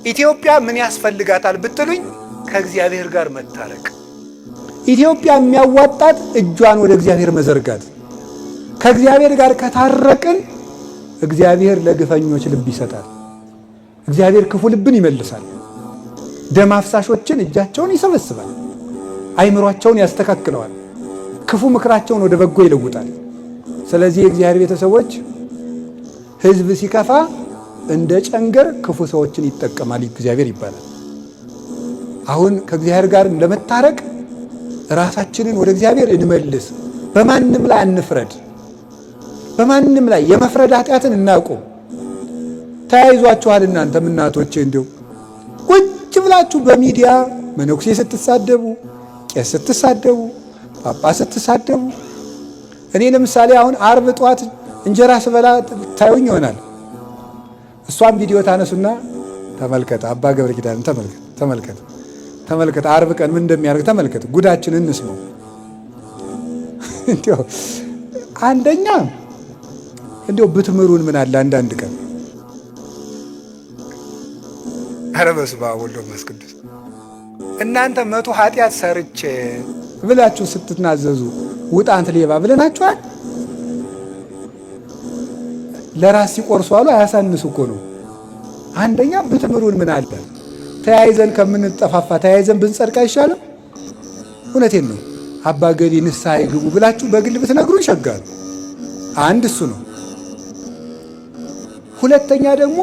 ኢትዮጵያ ምን ያስፈልጋታል ብትሉኝ ከእግዚአብሔር ጋር መታረቅ። ኢትዮጵያ የሚያዋጣት እጇን ወደ እግዚአብሔር መዘርጋት። ከእግዚአብሔር ጋር ከታረቅን እግዚአብሔር ለግፈኞች ልብ ይሰጣል። እግዚአብሔር ክፉ ልብን ይመልሳል። ደም አፍሳሾችን እጃቸውን ይሰበስባል። አይምሯቸውን ያስተካክለዋል። ክፉ ምክራቸውን ወደ በጎ ይለውጣል። ስለዚህ የእግዚአብሔር ቤተሰቦች ሕዝብ ሲከፋ እንደ ጨንገር ክፉ ሰዎችን ይጠቀማል እግዚአብሔር ይባላል። አሁን ከእግዚአብሔር ጋር ለመታረቅ ራሳችንን ወደ እግዚአብሔር እንመልስ። በማንም ላይ አንፍረድ። በማንም ላይ የመፍረድ ኃጢአትን እናቁም። ተያይዟችኋል እናንተም እናቶቼ እንዲሁ ቁጭ ብላችሁ በሚዲያ መነኩሴ ስትሳደቡ፣ ቄስ ስትሳደቡ፣ ጳጳስ ስትሳደቡ። እኔ ለምሳሌ አሁን ዓርብ ጠዋት እንጀራ ስበላ ታዩኝ ይሆናል። እሷም ቪዲዮ ታነሱና ተመልከት፣ አባ ገብረ ኪዳን ተመልከት ዓርብ ቀን ምን እንደሚያደርግ ተመልከት፣ ጉዳችንን እንስማው። እንዲያው አንደኛ እንዲያው ብትምሩን ምን አለ አንዳንድ ቀን። ኧረ በስመ አብ ወወልድ ወመንፈስ ቅዱስ። እናንተ 100 ኃጢአት ሰርቼ ብላችሁ ስትናዘዙ ውጣ አንተ ሌባ ብለናችኋል። ለራስ ሲቆርሱ አሉ አያሳንሱ እኮ ነው። አንደኛ ብትምሩን ምን አለ። ተያይዘን ከምንጠፋፋ ተያይዘን ብንጸድቅ አይሻልም? እውነቴን ነው። አባ ገሌ ንስሐ ይግቡ ብላችሁ በግል ብትነግሩን ይሸጋሉ። አንድ እሱ ነው። ሁለተኛ ደግሞ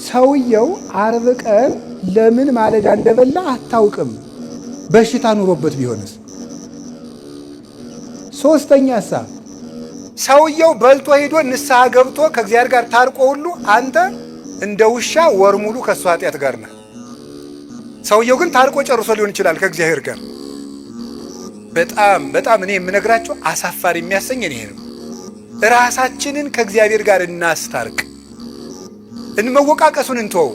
ሰውየው ዓርብ ቀን ለምን ማለዳ እንደበላ አታውቅም። በሽታ ኑሮበት ቢሆንስ? ሶስተኛ ሰውየው በልቶ ሄዶ ንስሐ ገብቶ ከእግዚአብሔር ጋር ታርቆ ሁሉ አንተ እንደ ውሻ ወር ሙሉ ከእሱ ኃጢአት ጋር ነህ። ሰውየው ግን ታርቆ ጨርሶ ሊሆን ይችላል ከእግዚአብሔር ጋር። በጣም እኔ የምነግራቸው አሳፋሪ የሚያሰኘን ይሄ ነው። ራሳችንን ከእግዚአብሔር ጋር እናስታርቅ። እንመወቃቀሱን እንተወው።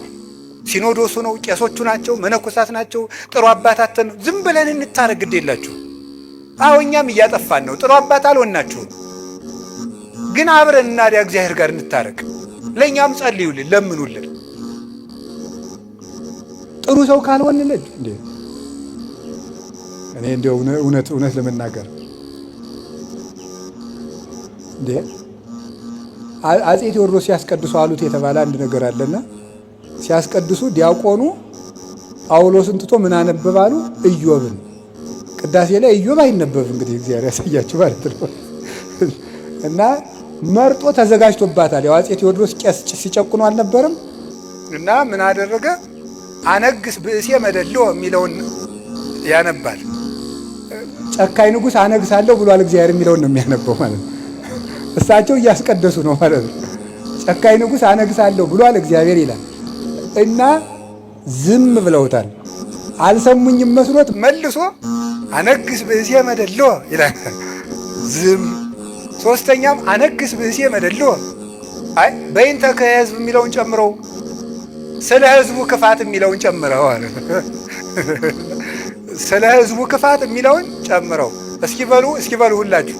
ሲኖዶሱ ነው፣ ቄሶቹ ናቸው፣ መነኮሳት ናቸው፣ ጥሩ አባታትን ዝም ብለን እንታረቅ። ግድ የላችሁ። አዎ እኛም እያጠፋን ነው። ጥሩ አባት አልሆናችሁም፣ ግን አብረን እናዲያ እግዚአብሔር ጋር እንታረቅ። ለእኛም ጸልዩልን፣ ለምኑልን። ጥሩ ሰው ካልሆንልን እንዴ እኔ እንደው እውነት ለመናገር እንዴ አፄ ቴዎድሮስ ሲያስቀድሱ አሉት የተባለ አንድ ነገር አለና ሲያስቀድሱ ዲያቆኑ ጳውሎስን ትቶ ምን አነበባሉ? ኢዮብን። ቅዳሴ ላይ ኢዮብ አይነበብ እንግዲህ እግዚአብሔር ያሳያችሁ ማለት ነው። እና መርጦ ተዘጋጅቶባታል። ያው አፄ ቴዎድሮስ ቄስ ሲጨቁኑ አልነበረም? እና ምን አደረገ? አነግስ ብእሴ መደልዎ የሚለውን ያነባል። ጨካኝ ንጉሥ አነግሳለሁ ብሏል እግዚአብሔር የሚለውን ነው የሚያነበው ማለት ነው። እሳቸው እያስቀደሱ ነው ማለት ነው። ጨካኝ ንጉሥ አነግሳለሁ ብሏል እግዚአብሔር ይላል እና ዝም ብለውታል። አልሰሙኝም መስሎት መልሶ አነግስ ብእሴ መደልዎ ይላል። ዝም። ሶስተኛም አነግስ ብእሴ መደልዎ አይ በይንተ ከሕዝብ የሚለውን ጨምረው ስለ ሕዝቡ ክፋት የሚለውን ጨምረው አለ። ስለ ሕዝቡ ክፋት የሚለውን ጨምረው እስኪ በሉ ሁላችሁ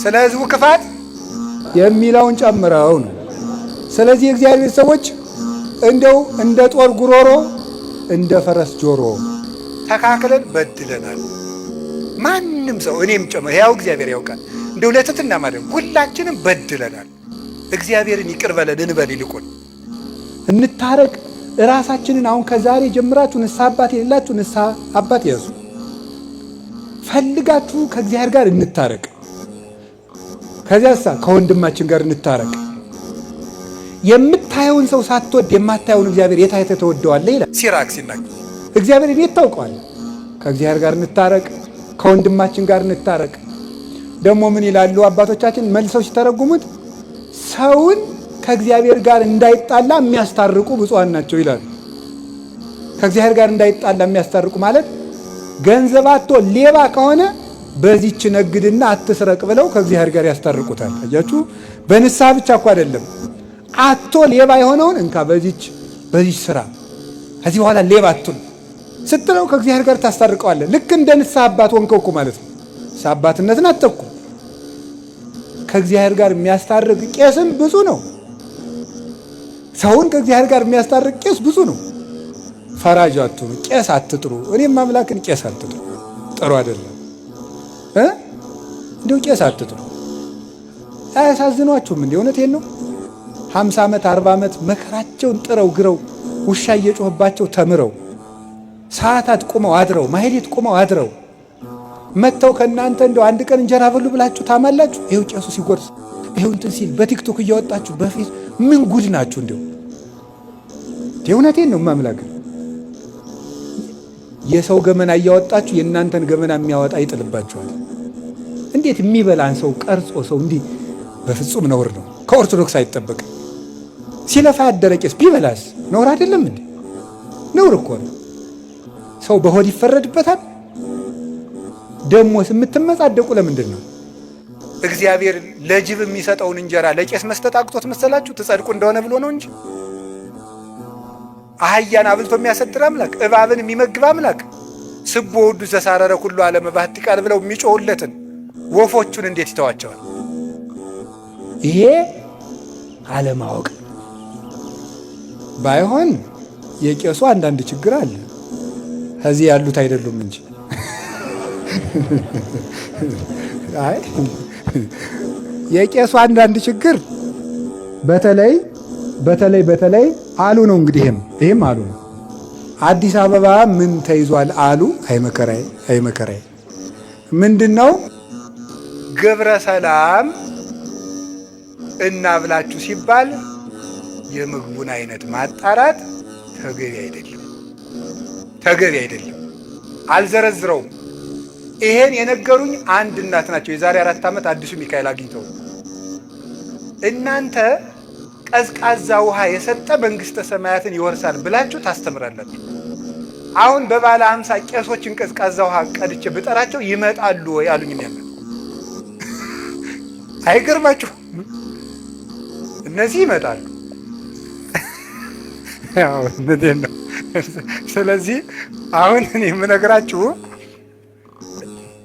ስለ ሕዝቡ ክፋት የሚለውን ጨምረው ነው። ስለዚህ የእግዚአብሔር ሰዎች እንደው እንደ ጦር ጉሮሮ እንደ ፈረስ ጆሮ ተካክለን በድለናል። ማንም ሰው እኔም ጨምሮ ያው እግዚአብሔር ያውቃል። እንደው ለትትና ማለት ሁላችንም በድለናል። እግዚአብሔርን ይቅር በለን እንበል። ይልቁን እንታረቅ። ራሳችንን አሁን ከዛሬ ጀምራችሁ ንስሐ አባት የሌላችሁ ንስሐ አባት ያዙ። ፈልጋችሁ ከእግዚአብሔር ጋር እንታረቅ። ከዚያሳ ከወንድማችን ጋር እንታረቅ። የምታየውን ሰው ሳትወድ የማታየውን እግዚአብሔር የት አይተህ ተወደዋለህ ይላል ሲራክ ሲናገር። እግዚአብሔርን የት ታውቀዋለህ? ከእግዚአብሔር ጋር እንታረቅ፣ ከወንድማችን ጋር እንታረቅ። ደግሞ ምን ይላሉ አባቶቻችን መልሰው ሲተረጉሙት? ሰውን ከእግዚአብሔር ጋር እንዳይጣላ የሚያስታርቁ ብፁዓን ናቸው ይላሉ። ከእግዚአብሔር ጋር እንዳይጣላ የሚያስታርቁ ማለት ገንዘብ አጥቶ ሌባ ከሆነ በዚች ነግድና አትስረቅ ብለው ከእግዚአብሔር ጋር ያስታርቁታል። አያችሁ፣ በንስሐ ብቻ እኮ አይደለም። አጥቶ ሌባ የሆነውን እንካ በዚች ስራ ከዚህ በኋላ ሌባ አትሁን ስትለው ከእግዚአብሔር ጋር ታስታርቀዋለህ። ልክ እንደ ንስሐ አባት ሆንከው እኮ ማለት ነው። ንስሐ አባትነትን አትተኩ። ከእግዚአብሔር ጋር የሚያስታርቅ ቄስም ብዙ ነው። ሰውን ከእግዚአብሔር ጋር የሚያስታርቅ ቄስ ብዙ ነው። ፈራጅ አትሁኑ፣ ቄስ አትጥሩ። እኔም አምላክን ቄስ አትጥሩ፣ ጥሩ አይደለም። እንዲሁ ቄስ አትጥሩ። አያሳዝኗችሁም? እንዲህ እውነቴን ነው። 50 ዓመት 40 ዓመት መከራቸውን ጥረው ግረው ውሻ እየጮህባቸው ተምረው ሰዓታት ቁመው አድረው ማህሌት ቁመው አድረው መጥተው ከእናንተ እንደው አንድ ቀን እንጀራ በሉ ብላችሁ ታማላችሁ። ይኸው ቄሱ ሲጎርስ ይኸው እንትን ሲል በቲክቶክ እያወጣችሁ በፊት ምን ጉድ ናችሁ? እንደው እውነቴን ነው ማምላክ። የሰው ገመና እያወጣችሁ የእናንተን ገመና የሚያወጣ ይጥልባችኋል። እንዴት የሚበላን ሰው ቀርጾ ሰው እንዲህ በፍጹም ነውር ነው። ከኦርቶዶክስ አይጠበቅም። ሲለፋ ያደረ ቄስ ቢበላስ ነውር አይደለም እንዴ? ነውር እኮ ነው። ሰው በሆድ ይፈረድበታል። ደሞስ የምትመጻደቁ ለምንድን ነው? እግዚአብሔር ለጅብ የሚሰጠውን እንጀራ ለቄስ መስጠት አቅቶት መሰላችሁ? ትጸድቁ እንደሆነ ብሎ ነው እንጂ አህያን አብልቶ የሚያሰድር አምላክ፣ እባብን የሚመግብ አምላክ፣ ስቦ ውዱ ዘሳረረ ሁሉ ዓለም ባህቲ ቃል ብለው የሚጮሁለትን ወፎቹን እንዴት ይተዋቸዋል? ይሄ አለማወቅ ባይሆን የቄሱ አንዳንድ ችግር አለ፣ ከዚህ ያሉት አይደሉም እንጂ አይ የቄሱ አንዳንድ ችግር በተለይ አሉ ነው። እንግዲህ ይሄም አሉ ነው። አዲስ አበባ ምን ተይዟል አሉ። አይመከራይ ምንድነው? ግብረ ሰላም እና ብላችሁ ሲባል የምግቡን አይነት ማጣራት ተገቢ አይደለም። አልዘረዝረውም። ይሄን የነገሩኝ አንድ እናት ናቸው። የዛሬ 4 ዓመት አዲሱ ሚካኤል አግኝተው እናንተ ቀዝቃዛ ውሃ የሰጠ መንግስተ ሰማያትን ይወርሳል ብላችሁ ታስተምራላችሁ። አሁን በባለ 50 ቄሶችን ቀዝቃዛ ውሃ ቀድቼ ብጠራቸው ይመጣሉ ወይ አሉኝ። ያለ አይገርማችሁ? እነዚህ ይመጣሉ። ያው ምንድን ነው? ስለዚህ አሁን እኔ የምነግራችሁ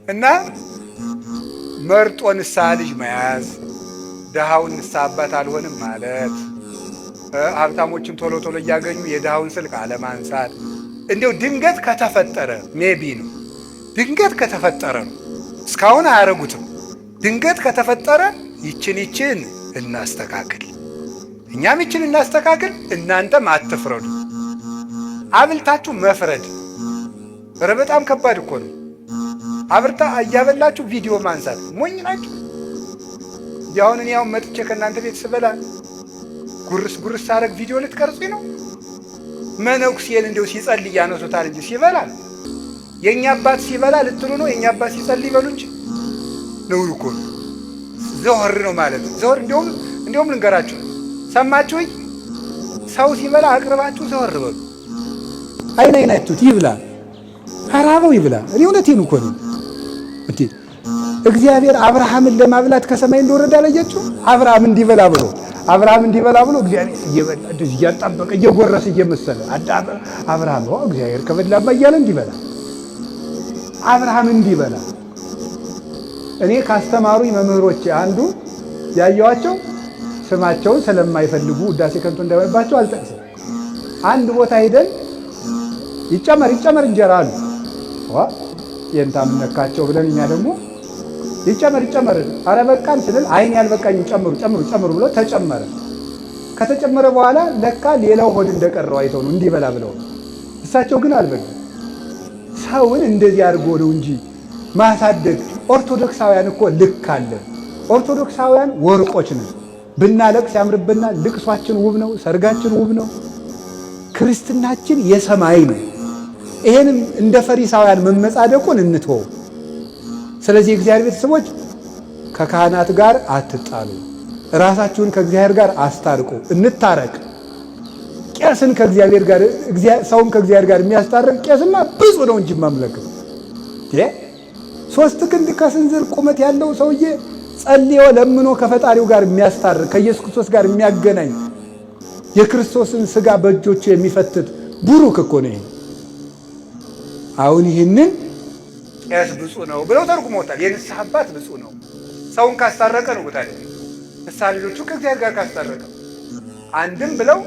እና መርጦ ንስሐ ልጅ መያዝ፣ ድሃውን ንስሐ አባት አልሆንም ማለት፣ ሀብታሞችን ቶሎ ቶሎ እያገኙ የድሃውን ስልክ አለማንሳት። እንዲያው ድንገት ከተፈጠረ ሜቢ ነው፣ ድንገት ከተፈጠረ ነው። እስካሁን አያረጉትም። ድንገት ከተፈጠረ ይችን እናስተካክል፣ እኛም ይችን እናስተካክል፣ እናንተም አትፍረዱ። አብልታችሁ መፍረድ ኧረ በጣም ከባድ እኮ ነው። አብርታ እያበላችሁ ቪዲዮ ማንሳት ሞኝ ናችሁ። ያሁን እኔ አሁን መጥቼ ከእናንተ ቤት ስበላ ጉርስ ሳረግ ቪዲዮ ልትቀርጹኝ ነው? መነኩሴን እንደው ሲጸልይ ያነሱታል እንጂ ሲበላ የኛ አባት ሲበላ ልትሉ ነው? የኛ አባት ሲጸልይ ይበሉ እንጂ ነውር እኮ ነው። ዘወር ነው ማለት ነው። ዘወር እንደውም ልንገራችሁ፣ ሰማችሁኝ? ሰው ሲበላ አቅርባችሁ ዘወር በሉ። አይናይቱት ይብላ፣ አራበው ይብላ። እኔ እውነቴን እኮ ነው። እግዚአብሔር አብርሃምን ለማብላት ከሰማይ እንደወረደ አላያችሁ? አብርሃም እንዲበላ ብሎ እግዚአብሔር እየበላ እንደዚህ እያጣበቀ እየጎረሰ እየመሰለ አብርሃም እግዚአብሔር ከበላማ እያለ እንዲበላ አብርሃም እንዲበላ። እኔ ካስተማሩኝ መምህሮቼ አንዱ ያየዋቸው ስማቸውን ስለማይፈልጉ ውዳሴ ከንቱ እንዳይሆንባቸው አልጠቅስም። አንድ ቦታ ሄደን ይጨመር እንጀራ አሉ። የንታም ነካቸው ብለን እኛ ደግሞ ይጨመር አረ በቃን ስንል አይን ያልበቃኝ ጨምሩ ብሎ ተጨመረ። ከተጨመረ በኋላ ለካ ሌላው ሆድ እንደቀረው አይተው ነው እንዲበላ ብለው። እሳቸው ግን አልበሉ። ሰውን እንደዚህ አድርጎ ነው እንጂ ማሳደግ። ኦርቶዶክሳውያን እኮ ልክ አለ። ኦርቶዶክሳውያን ወርቆች ነን። ብናለቅስ ያምርብናል። ልቅሷችን ውብ ነው። ሰርጋችን ውብ ነው። ክርስትናችን የሰማይ ነው። ይሄንም እንደ ፈሪሳውያን መመጻደቁን እንትወው። ስለዚህ እግዚአብሔር ቤተሰቦች ከካህናት ጋር አትጣሉ፣ ራሳችሁን ከእግዚአብሔር ጋር አስታርቁ፣ እንታረቅ። ቄስን ከእግዚአብሔር ጋር ሰውን ከእግዚአብሔር ጋር የሚያስታርቅ ቄስማ ብዙ ነው እንጂ ማምለክ 3 ክንድ ከስንዝር ቁመት ያለው ሰውዬ ጸልዮ ለምኖ ከፈጣሪው ጋር የሚያስታርቅ ከኢየሱስ ክርስቶስ ጋር የሚያገናኝ የክርስቶስን ሥጋ በእጆቹ የሚፈትት ቡሩክ እኮ ነው። አሁን ይህንን ቄስ ብፁዕ ነው ብለው ተርጉሞታል። የንስሐ አባት ብፁዕ ነው፣ ሰውን ካስታረቀ ነው። ታዲያ ንስሐ ልጆቹ ከእግዚአብሔር ጋር ካስታረቀ አንድም ብለው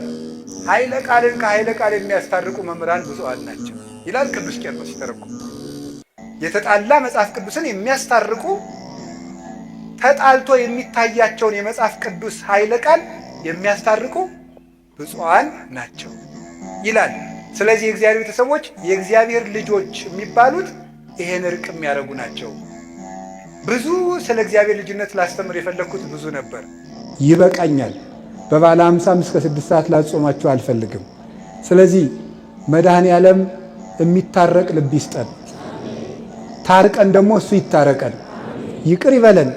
ኃይለ ቃልን ከኃይለ ቃል የሚያስታርቁ መምህራን ብፁዓን ናቸው ይላል ቅዱስ ቄርሎስ ሲተረጉም። የተጣላ መጽሐፍ ቅዱስን የሚያስታርቁ ተጣልቶ የሚታያቸውን የመጽሐፍ ቅዱስ ኃይለ ቃል የሚያስታርቁ ብፁዓን ናቸው ይላል። ስለዚህ የእግዚአብሔር ቤተሰቦች የእግዚአብሔር ልጆች የሚባሉት ይሄን እርቅ የሚያደርጉ ናቸው። ብዙ ስለ እግዚአብሔር ልጅነት ላስተምር የፈለግኩት ብዙ ነበር። ይበቃኛል። በባለ 50 እስከ 6 ሰዓት ላጾማችሁ አልፈልግም። ስለዚህ መድኃኔ ዓለም የሚታረቅ ልብ ይስጠን። ታርቀን ደግሞ እሱ ይታረቀን፣ ይቅር ይበለን፣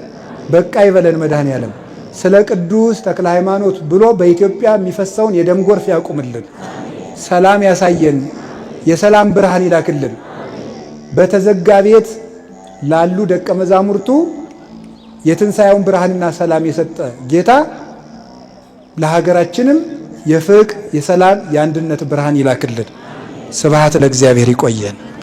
በቃ ይበለን። መድኃኔ ዓለም ስለ ቅዱስ ተክለ ሃይማኖት ብሎ በኢትዮጵያ የሚፈሰውን የደም ጎርፍ ያቁምልን፣ ሰላም ያሳየን፣ የሰላም ብርሃን ይላክልን። በተዘጋ ቤት ላሉ ደቀ መዛሙርቱ የትንሣኤውን ብርሃንና ሰላም የሰጠ ጌታ ለሀገራችንም የፍቅር፣ የሰላም፣ የአንድነት ብርሃን ይላክልን። ስብሐት ለእግዚአብሔር። ይቆየን።